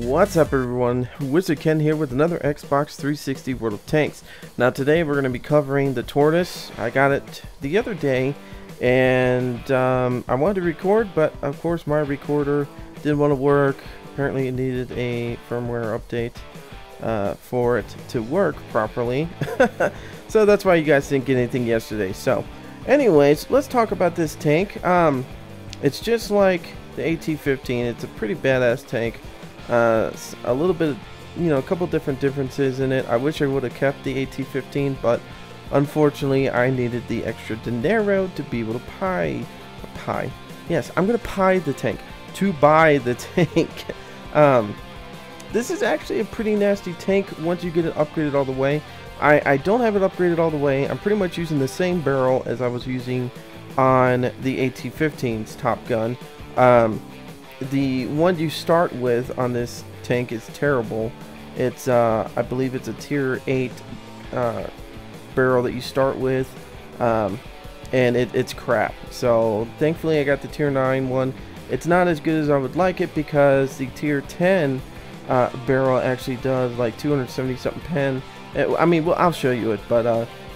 What's up everyone, WizardKen here with another Xbox 360 World of Tanks. Now today we're going to be covering the Tortoise. I got it the other day and I wanted to record, but of course my recorder didn't want to work. Apparently it needed a firmware update for it to work properly. So that's why you guys didn't get anything yesterday. So anyways, let's talk about this tank. It's just like the AT-15. It's a pretty badass tank. A little bit, a couple different differences in it. I wish I would have kept the AT-15, but unfortunately I needed the extra dinero to be able to pie. Yes, I'm gonna pie the tank to buy the tank. This is actually a pretty nasty tank once you get it upgraded all the way. I don't have it upgraded all the way. I'm pretty much using the same barrel as I was using on the AT-15's Top Gun. The one you start with on this tank is terrible. It's I believe it's a tier 8 barrel that you start with, and it's crap. So thankfully I got the tier 9 one. It's not as good as I would like it because the tier 10 barrel actually does like 270 something pen. I mean, well, I'll show you it, but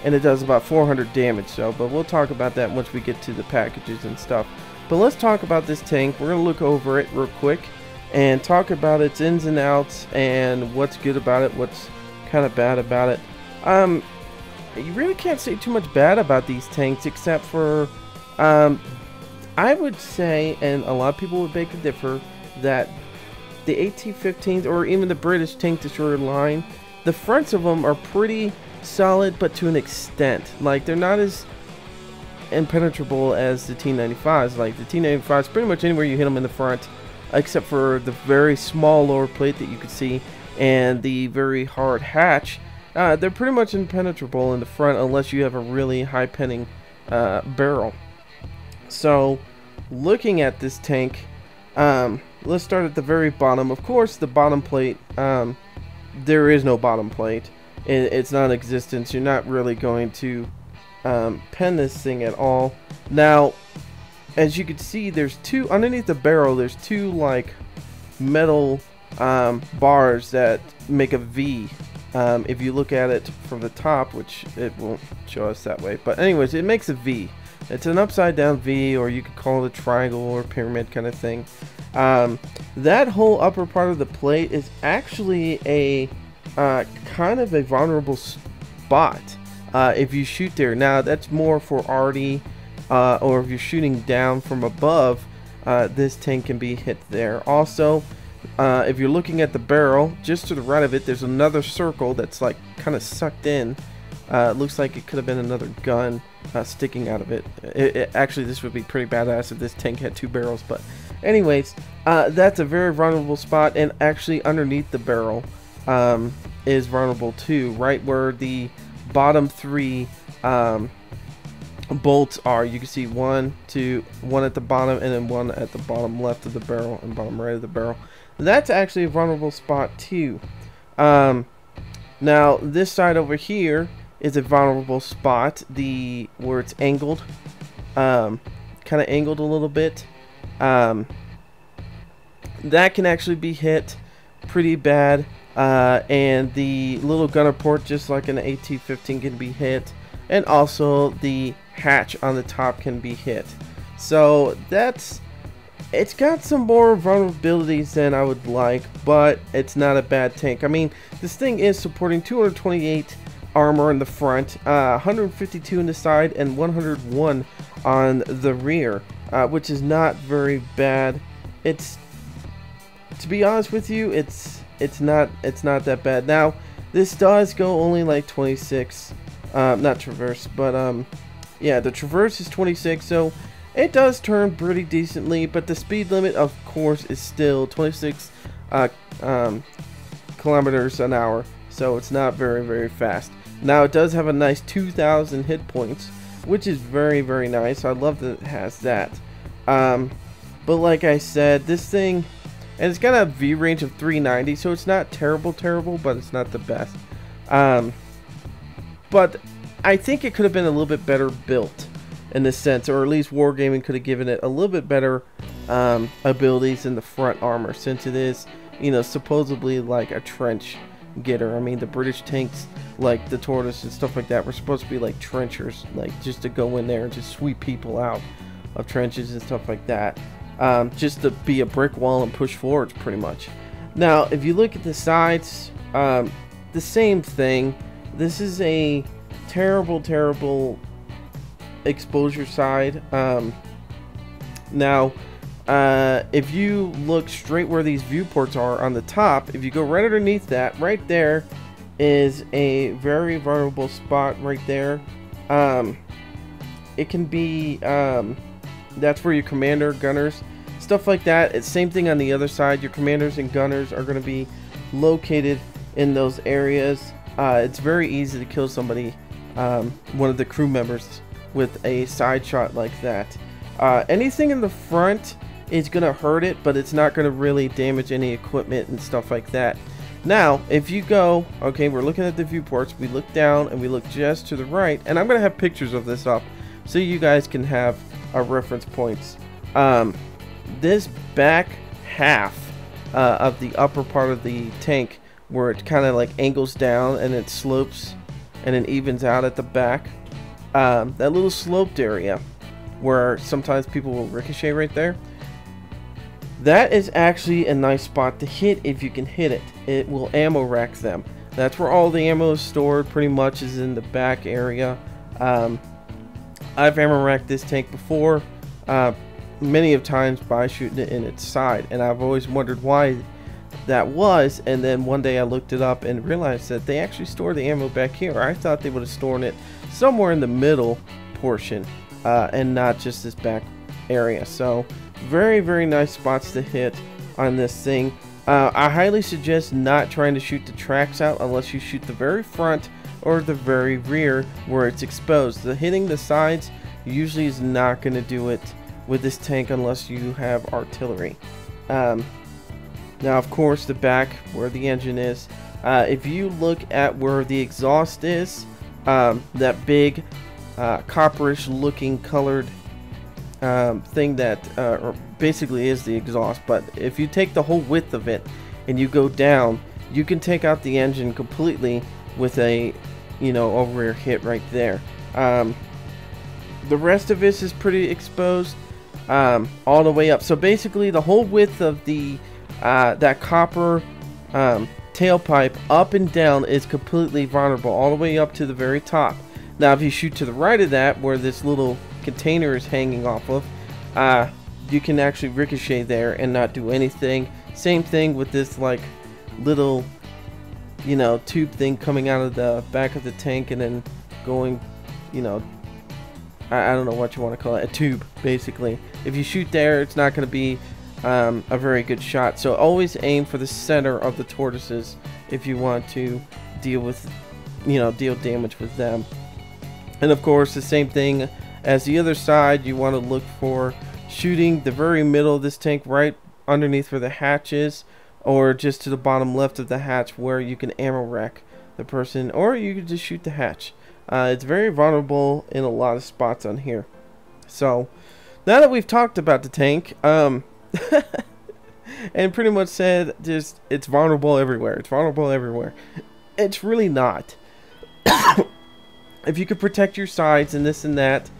and it does about 400 damage. So, but we'll talk about that once we get to the packages and stuff. But let's talk about this tank. We're going to look over it real quick and talk about its ins and outs and what's good about it, what's kind of bad about it. You really can't say too much bad about these tanks except for, I would say, and a lot of people would beg to differ, that the AT-15s or even the British tank destroyer line, the fronts of them are pretty solid, but to an extent. Like, they're not as impenetrable as the T-95s. Like the T-95s, pretty much anywhere you hit them in the front, except for the very small lower plate that you could see and the very hard hatch, they're pretty much impenetrable in the front unless you have a really high penning barrel. So looking at this tank, let's start at the very bottom. Of course, the bottom plate, there is no bottom plate. It's non-existent. You're not really going to pen this thing at all. Now, as you can see, there's two underneath the barrel. There's two like metal bars that make a V. If you look at it from the top, which it won't show us that way, but anyways, it makes a V. It's an upside down V, or you could call it a triangle or pyramid kind of thing. That whole upper part of the plate is actually a kind of a vulnerable spot. If you shoot there. Now that's more for arty, or if you're shooting down from above, this tank can be hit there. Also, if you're looking at the barrel, just to the right of it, there's another circle that's like kind of sucked in. It looks like it could have been another gun sticking out of it. Actually, this would be pretty badass if this tank had two barrels. But anyways, that's a very vulnerable spot, and actually underneath the barrel is vulnerable too, right where the bottom three bolts are. You can see one at the bottom, and then one at the bottom left of the barrel and bottom right of the barrel. That's actually a vulnerable spot too. Now this side over here is a vulnerable spot, where it's angled, kind of angled a little bit. That can actually be hit pretty bad. And the little gunner port, just like an AT-15, can be hit, and also the hatch on the top can be hit. So it's got some more vulnerabilities than I would like, but it's not a bad tank. I mean, this thing is supporting 228 armor in the front, 152 in the side, and 101 on the rear, which is not very bad. To be honest with you, it's not that bad. Now this does go only like 26, not traverse, but yeah, the traverse is 26, so it does turn pretty decently, but the speed limit of course is still 26 kilometers an hour, so it's not very fast. Now it does have a nice 2,000 hit points, which is very nice. I love that it has that. But like I said, this thing, and it's got a V range of 390, so it's not terrible, but it's not the best. But I think it could have been a little bit better built in this sense, or at least Wargaming could have given it a little bit better abilities in the front armor, since it is you know, supposedly like a trench getter. I mean, the British tanks, like the Tortoise and stuff like that, were supposed to be like trenchers, like just to go in there and just sweep people out of trenches and stuff like that, just to be a brick wall and push forwards pretty much. Now, if you look at the sides, the same thing. This is a terrible exposure side. Now, if you look straight where these viewports are on the top, if you go right underneath that, right there is a very vulnerable spot right there. It can be, that's where your commander, gunners, stuff like that. It's same thing on the other side. Your commanders and gunners are going to be located in those areas. It's very easy to kill somebody, one of the crew members, with a side shot like that. Anything in the front is going to hurt it, but it's not going to really damage any equipment and stuff like that. Now, if you go, okay, we're looking at the viewports, we look down and we look just to the right, and I'm going to have pictures of this up so you guys can have reference points. This back half of the upper part of the tank, where it kind of like angles down and it slopes and it evens out at the back, that little sloped area where sometimes people will ricochet right there, that is actually a nice spot to hit if you can hit it. It will ammo rack them. That's where all the ammo is stored, pretty much, is in the back area. I've ammo racked this tank before, many of times by shooting it in its side, and I've always wondered why that was, and then one day I looked it up and realized that they actually store the ammo back here. I thought they would have stored it somewhere in the middle portion, and not just this back area. So very nice spots to hit on this thing. I highly suggest not trying to shoot the tracks out unless you shoot the very front or the very rear where it's exposed. Hitting the sides usually is not going to do it with this tank unless you have artillery. Now, of course, the back where the engine is, if you look at where the exhaust is, that big copperish looking colored thing that basically is the exhaust, but if you take the whole width of it and you go down, you can take out the engine completely with a, you know, a rear hit right there. The rest of this is pretty exposed all the way up. So basically the whole width of the that copper tailpipe up and down is completely vulnerable all the way up to the very top. Now if you shoot to the right of that, where this little container is hanging off of, you can actually ricochet there and not do anything. Same thing with this like little, you know, tube thing coming out of the back of the tank and then going, you know, I don't know what you want to call it, a tube basically. If you shoot there, it's not going to be a very good shot. So always aim for the center of the tortoises if you want to deal with, you know, deal damage with them. And of course the same thing as the other side, you want to look for shooting the very middle of this tank, right underneath where the hatch is, or just to the bottom left of the hatch where you can ammo rack the person, or you can just shoot the hatch. It's very vulnerable in a lot of spots on here. So now that we've talked about the tank, and pretty much said just it's vulnerable everywhere, it's vulnerable everywhere, it's really not. If you could protect your sides and this and that,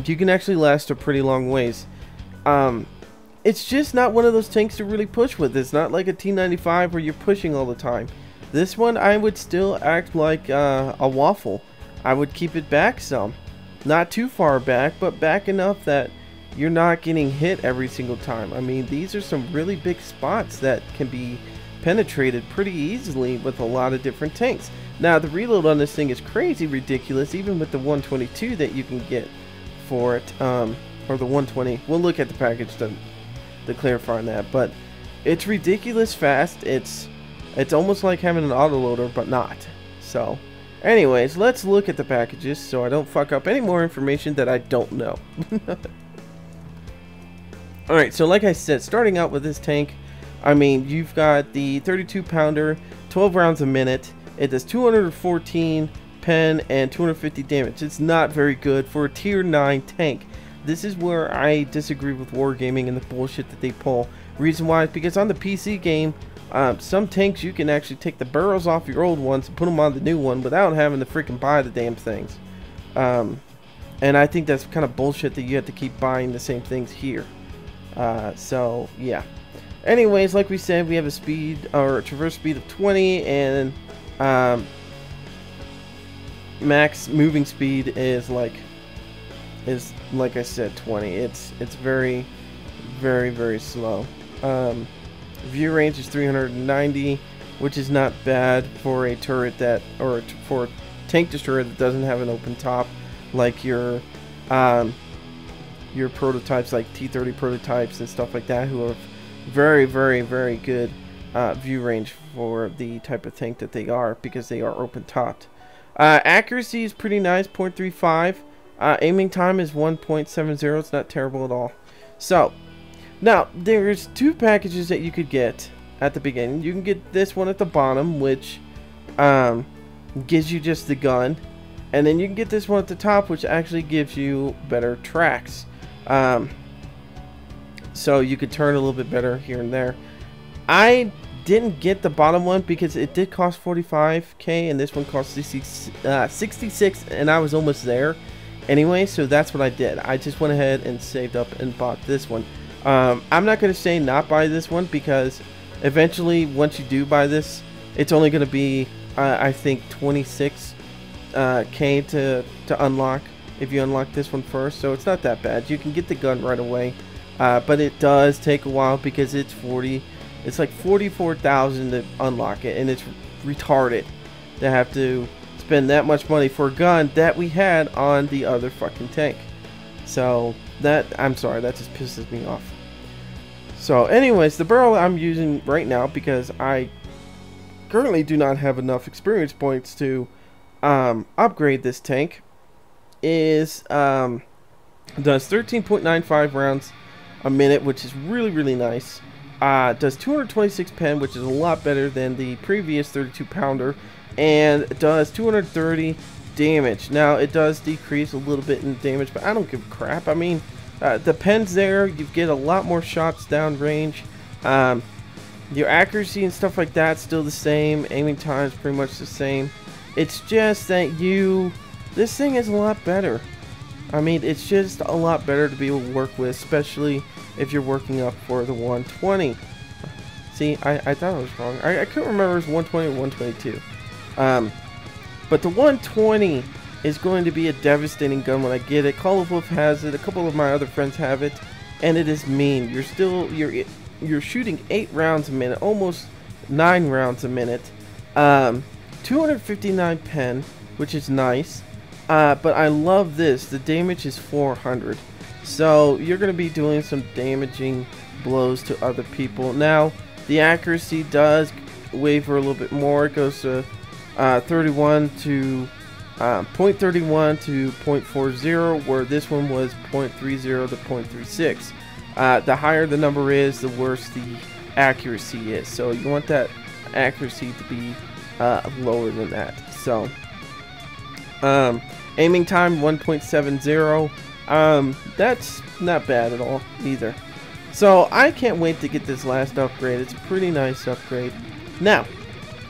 you can actually last a pretty long ways. It's just not one of those tanks to really push with. It's not like a T95 where you're pushing all the time. This one, I would still act like a waffle. I would keep it back some. Not too far back, but back enough that you're not getting hit every single time. I mean, these are some really big spots that can be penetrated pretty easily with a lot of different tanks. Now, the reload on this thing is crazy ridiculous, even with the 122 that you can get for it, or the 120. We'll look at the package to clarify on that, but it's ridiculous fast. It's almost like having an autoloader, but not. So anyways, let's look at the packages so I don't fuck up any more information that I don't know. Alright, so like I said, starting out with this tank, I mean, you've got the 32 pounder, 12 rounds a minute. It does 214 pen and 250 damage. It's not very good for a tier 9 tank. This is where I disagree with Wargaming and the bullshit that they pull. Reason why is because on the PC game, Some tanks you can actually take the barrels off your old ones and put them on the new one without having to freaking buy the damn things. And I think that's kind of bullshit that you have to keep buying the same things here. So yeah. Anyways, like we said, we have a speed or a traverse speed of 20, and max moving speed is like I said, 20. It's very, very, very slow. View range is 390, which is not bad for a turret that, or for a tank destroyer that doesn't have an open top, like your prototypes, like T-30 prototypes and stuff like that, who have very, very, very good view range for the type of tank that they are, because they are open topped. Accuracy is pretty nice, 0.35. Aiming time is 1.70. It's not terrible at all. So now there's two packages that you could get at the beginning. You can get this one at the bottom, which gives you just the gun, and then you can get this one at the top, which actually gives you better tracks. So you could turn a little bit better here and there. I didn't get the bottom one because it did cost 45k, and this one cost 66, and I was almost there anyway, so that's what I did. I just went ahead and saved up and bought this one. I'm not going to say not buy this one, because eventually once you do buy this, it's only going to be I think 26k to unlock if you unlock this one first, so it's not that bad. You can get the gun right away, but it does take a while because it's like 44,000 to unlock it, and it's retarded to have to spend that much money for a gun that we had on the other fucking tank. So that, I'm sorry, that just pisses me off. So anyways, the barrel I'm using right now, because I currently do not have enough experience points to upgrade this tank, is does 13.95 rounds a minute, which is really, really nice. Does 226 pen, which is a lot better than the previous 32 pounder, and does 230 damage. Now it does decrease a little bit in damage, but I don't give a crap. I mean, the pen's there, you get a lot more shots down range. Your accuracy and stuff like that still the same. Aiming time is pretty much the same. It's just that this thing is a lot better. I mean, it's just a lot better to be able to work with, especially if you're working up for the 120. See, I thought I was wrong. I couldn't remember if it was 120 or 122. But the 120 is going to be a devastating gun when I get it. Call of Wolf has it. A couple of my other friends have it, and it is mean. You're shooting 8 rounds a minute, almost 9 rounds a minute. 259 pen, which is nice. But I love this. The damage is 400. So you're going to be doing some damaging blows to other people. Now, the accuracy does waver a little bit more. It goes to 31 to 0.31 to 0.40, where this one was 0.30 to 0.36. The higher the number is, the worse the accuracy is. So you want that accuracy to be lower than that. So aiming time 1.70. That's not bad at all either. So I can't wait to get this last upgrade. It's a pretty nice upgrade. Now,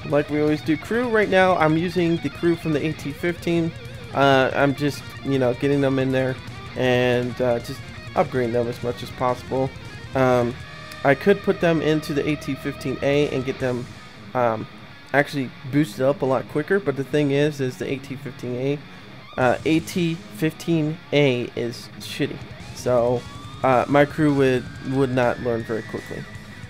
like we always do, crew. Right now I'm using the crew from the AT-15. I'm just, getting them in there and just upgrading them as much as possible. I could put them into the AT-15A and get them actually boosted up a lot quicker, but the thing is the AT-15A is shitty, so my crew would not learn very quickly.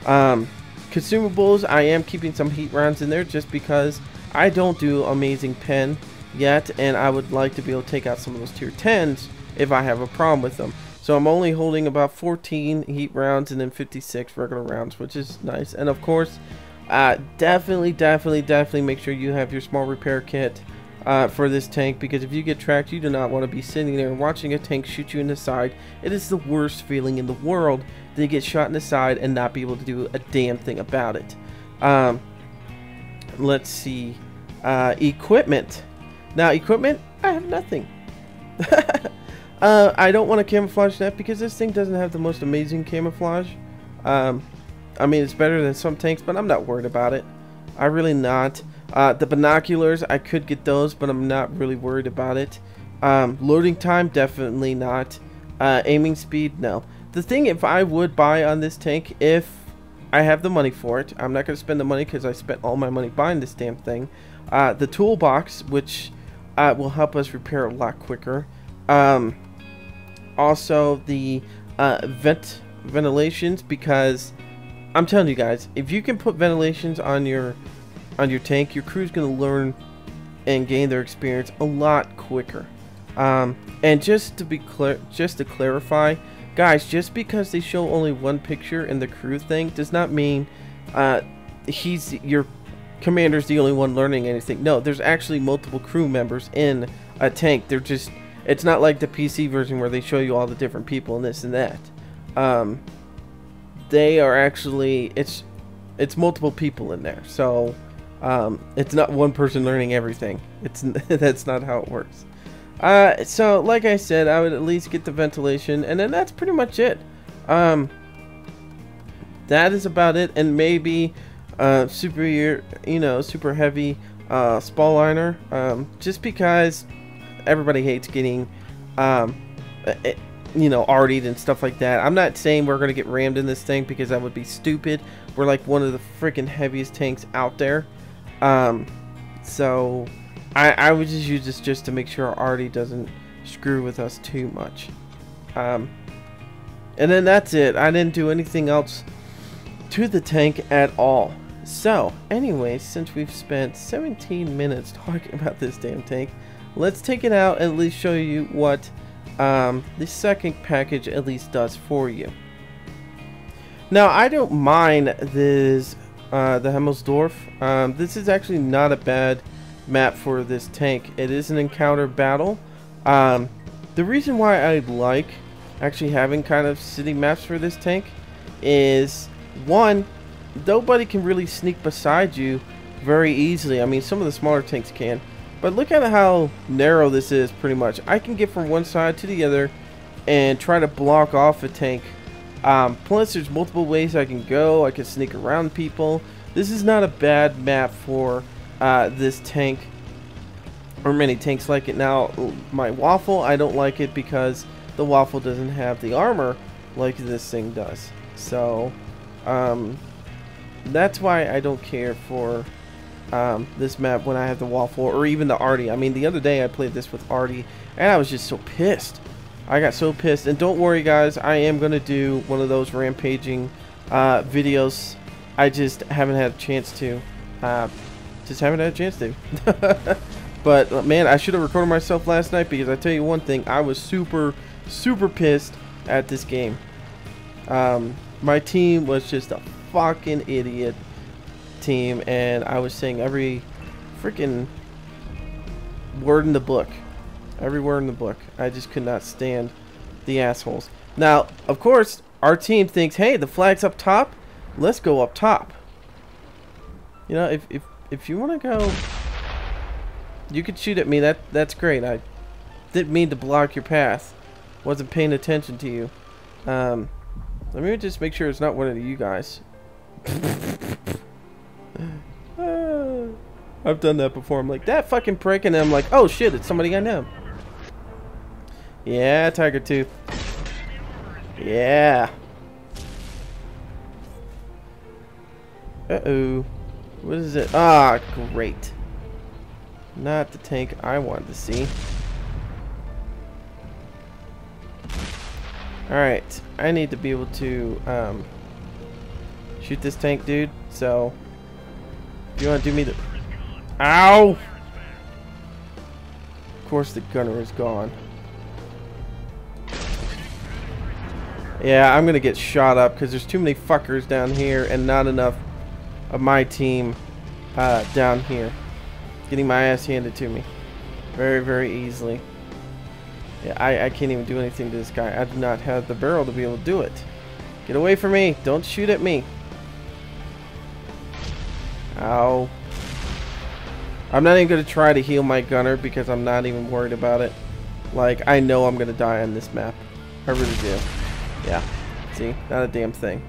Consumables, I am keeping some heat rounds in there just because I don't do amazing pen yet, and I would like to be able to take out some of those tier 10s if I have a problem with them. So I'm only holding about 14 heat rounds and then 56 regular rounds, which is nice. And of course, definitely make sure you have your small repair kit for this tank, because if you get tracked, you do not want to be sitting there watching a tank shoot you in the side. It is the worst feeling in the world to get shot in the side and not be able to do a damn thing about it. Let's see. Equipment. Now, equipment, I have nothing. I don't want to camouflage that because this thing doesn't have the most amazing camouflage. I mean, it's better than some tanks, but I'm not worried about it. I really not. The binoculars, I could get those, but I'm not really worried about it. Loading time, definitely not. Aiming speed, no. The thing, if I would buy on this tank, if I have the money for it, I'm not going to spend the money because I spent all my money buying this damn thing. The toolbox, which will help us repair a lot quicker. Also, the ventilations, because I'm telling you guys, if you can put ventilations on your tank, your crew's going to learn and gain their experience a lot quicker. And just to be clear, just to clarify, guys, just because they show only one picture in the crew thing does not mean your commander's the only one learning anything. No, there's actually multiple crew members in a tank. They're just, it's not like the PC version where they show you all the different people and this and that. They are actually, it's multiple people in there. So it's not one person learning everything. That's not how it works. So like I said, I would at least get the ventilation, and then that's pretty much it. That is about it, and maybe super heavy spall liner, just because everybody hates getting artied and stuff like that. I'm not saying we're gonna get rammed in this thing, because that would be stupid. We're like one of the freaking heaviest tanks out there. So I would just use this just to make sure our arty doesn't screw with us too much. And then that's it. I didn't do anything else to the tank at all. So anyway, since we've spent 17 minutes talking about this damn tank, let's take it out and at least show you what the second package at least does for you. Now, I don't mind this the Himmelsdorf. This is actually not a bad map for this tank. It is an encounter battle. The reason why I like actually having kind of city maps for this tank is, one, nobody can really sneak beside you very easily. I mean, some of the smaller tanks can, but look at how narrow this is. Pretty much I can get from one side to the other and try to block off a tank. Plus there's multiple ways I can go. I can sneak around people. This is not a bad map for this tank, or many tanks like it. Now, my waffle, I don't like it because the waffle doesn't have the armor like this thing does. So that's why I don't care for this map when I have the waffle, or even the arty. I mean, the other day I played this with arty and I was just so pissed. I got so pissed. And don't worry guys, I am gonna do one of those rampaging videos. I just haven't had a chance to. But man, I should have recorded myself last night, because I tell you one thing, I was super pissed at this game. My team was just a fucking idiot team, and I was saying every freaking word in the book. Every word in the book. I just could not stand the assholes. Now, of course, our team thinks, hey, the flag's up top, let's go up top. You know, if you want to go, you could shoot at me. That's great. I didn't mean to block your path. Wasn't paying attention to you. Let me just make sure it's not one of you guys. I've done that before. I'm like, that fucking prick, and then I'm like, oh shit, it's somebody I know. Yeah, Tiger Tooth. Yeah. Uh-oh. What is it? Ah, great. Not the tank I wanted to see. Alright, I need to be able to shoot this tank, dude. So, if you want to do me the... Ow! Of course the gunner is gone. Yeah, I'm gonna get shot up because there's too many fuckers down here and not enough of my team down here. Getting my ass handed to me very easily. Yeah, I can't even do anything to this guy. I do not have the barrel to be able to do it. Get away from me. Don't shoot at me. Ow. I'm not even going to try to heal my gunner because I'm not even worried about it. Like, I know I'm going to die on this map. I really do. Yeah. See? Not a damn thing.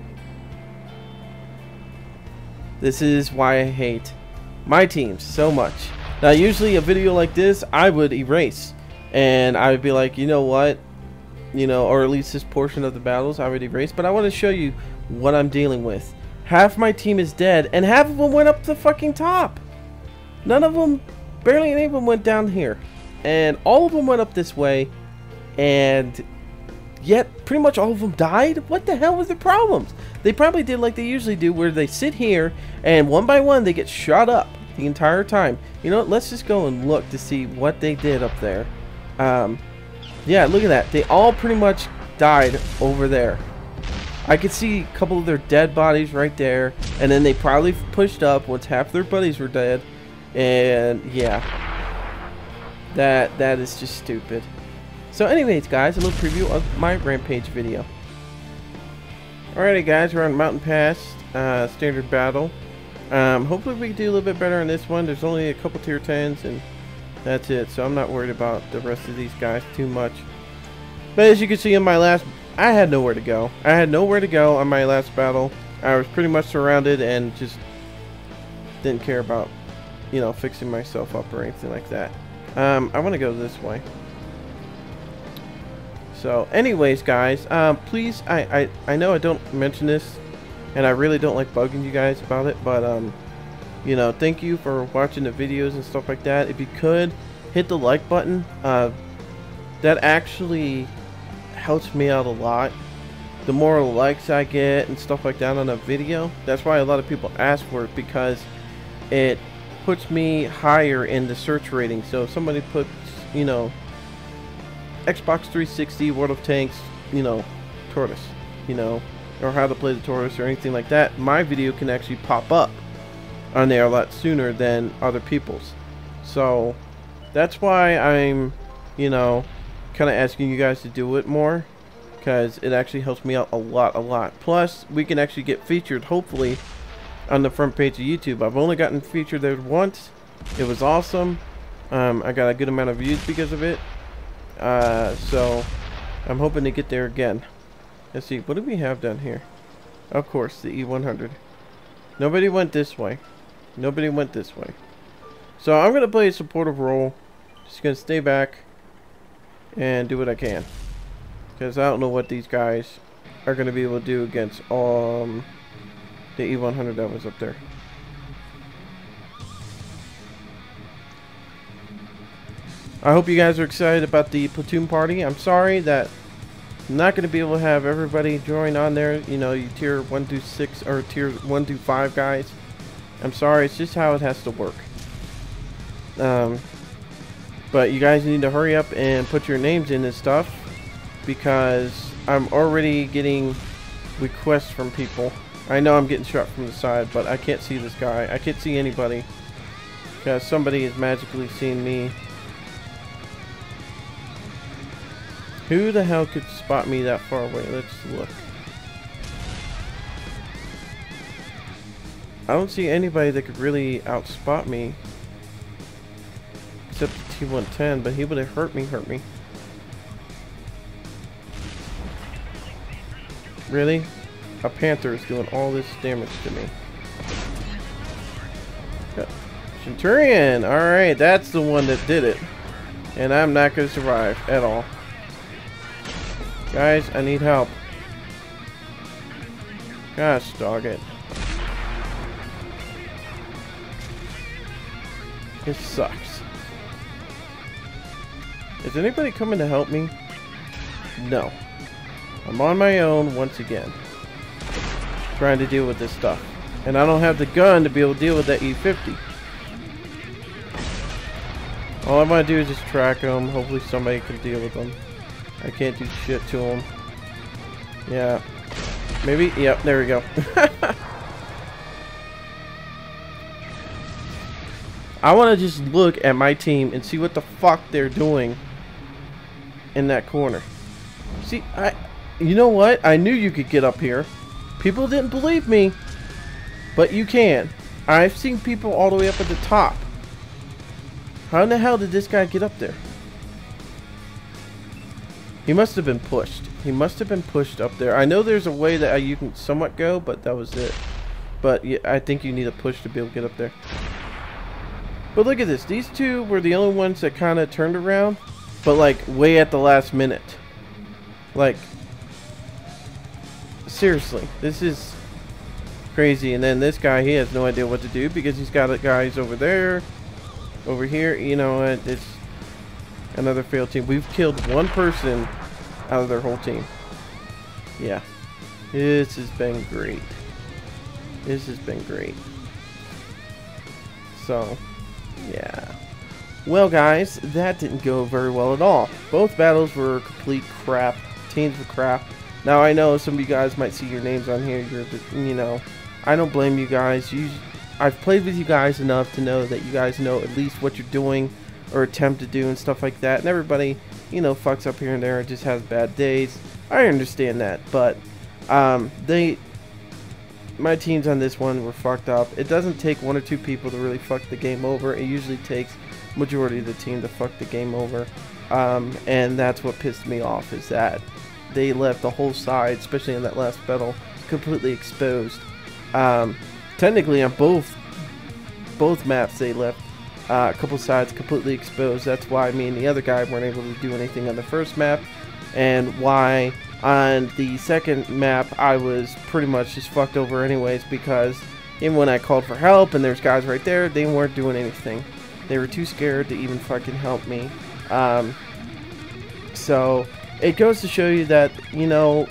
This is why I hate my teams so much. Now, usually a video like this, I would erase. And I would be like, you know what? You know, or at least this portion of the battles I would erase. But I want to show you what I'm dealing with. Half my team is dead, and half of them went up the fucking top. None of them, barely any of them went down here. And all of them went up this way. And yet, pretty much all of them died? What the hell was the problems? They probably did like they usually do, where they sit here, and one by one they get shot up the entire time. You know what? Let's just go and look to see what they did up there. Yeah, look at that. They all pretty much died over there. I could see a couple of their dead bodies right there, and then they probably pushed up once half their buddies were dead. And yeah, that is just stupid. So anyways, guys, a little preview of my Rampage video. Alrighty, guys, we're on Mountain Pass, standard battle. Hopefully we can do a little bit better on this one. There's only a couple tier 10s, and that's it. So I'm not worried about the rest of these guys too much. But as you can see in my last, I had nowhere to go. I had nowhere to go on my last battle. I was pretty much surrounded and just didn't care about, you know, fixing myself up or anything like that. I want to go this way. So anyways, guys, please, I know I don't mention this, and I really don't like bugging you guys about it, but you know, thank you for watching the videos and stuff like that. If you could hit the like button, that actually helps me out a lot. The more likes I get and stuff like that on a video, that's why a lot of people ask for it, because it puts me higher in the search rating. So if somebody puts, you know, Xbox 360, World of Tanks, you know, Tortoise, you know, or how to play the Tortoise or anything like that, my video can actually pop up on there a lot sooner than other people's. So that's why I'm, you know, kind of asking you guys to do it more, because it actually helps me out a lot. Plus, we can actually get featured, hopefully, on the front page of YouTube. I've only gotten featured there once. It was awesome. I got a good amount of views because of it. So I'm hoping to get there again. Let's see, what do we have down here? Of course, the E100. Nobody went this way. Nobody went this way. So I'm gonna play a supportive role. Just gonna stay back and do what I can, because I don't know what these guys are gonna be able to do against the E100 that was up there. I hope you guys are excited about the platoon party. I'm sorry that I'm not going to be able to have everybody join on there. You know, you tier 1 through 6 or tier 1 through 5 guys. I'm sorry, it's just how it has to work. But you guys need to hurry up and put your names in and stuff, because I'm already getting requests from people. I know I'm getting shot from the side, but I can't see this guy. I can't see anybody, because somebody is magically seeing me. Who the hell could spot me that far away? Let's look. I don't see anybody that could really outspot me, except the T110, but he would have hurt me. Really? A Panther is doing all this damage to me. Centurion! Alright, that's the one that did it. And I'm not going to survive at all. Guys, I need help. Gosh, dog it. This sucks. Is anybody coming to help me? No. I'm on my own once again, trying to deal with this stuff. And I don't have the gun to be able to deal with that E50. All I want to do is just track them. Hopefully somebody can deal with them. I can't do shit to them. Yeah. Maybe? Yep, there we go. I want to just look at my team and see what the fuck they're doing in that corner. See, you know what? I knew you could get up here. People didn't believe me, but you can. I've seen people all the way up at the top. How in the hell did this guy get up there? He must have been pushed. He must have been pushed up there. I know there's a way that you can somewhat go, but that was it. But yeah, I think you need a push to be able to get up there. But look at this. These two were the only ones that kind of turned around. But like way at the last minute. Like, seriously. This is crazy. And then this guy, he has no idea what to do because he's got guys over there. Over here. You know, it's another failed team. We've killed one person out of their whole team. Yeah. This has been great. This has been great. So, yeah. Well, guys, that didn't go very well at all. Both battles were complete crap. Teams were crap. Now, I know some of you guys might see your names on here. You're just, you know, I don't blame you guys. I've played with you guys enough to know that you guys know at least what you're doing or attempt to do and stuff like that. And everybody, you know, fucks up here and there and just has bad days. I understand that, but my teams on this one were fucked up. It doesn't take one or two people to really fuck the game over. It usually takes majority of the team to fuck the game over, and that's what pissed me off, is that they left the whole side, especially in that last battle, completely exposed. Technically on both maps they left a couple sides completely exposed. That's why me and the other guy weren't able to do anything on the first map, and why on the second map I was pretty much just fucked over anyways, because even when I called for help and there's guys right there, they weren't doing anything. They were too scared to even fucking help me. So it goes to show you that, you know,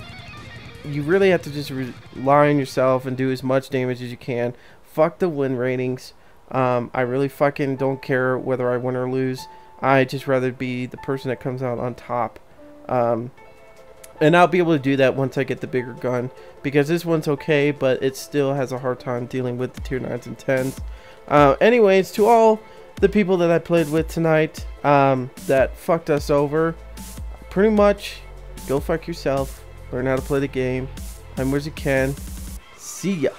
you really have to just rely on yourself and do as much damage as you can. Fuck the win ratings. I really fucking don't care whether I win or lose. I just rather be the person that comes out on top. And I'll be able to do that once I get the bigger gun, because this one's okay, but it still has a hard time dealing with the tier 9s and 10s. Anyways, to all the people that I played with tonight that fucked us over, pretty much go fuck yourself. Learn how to play the game. I'm WizardKen. See ya.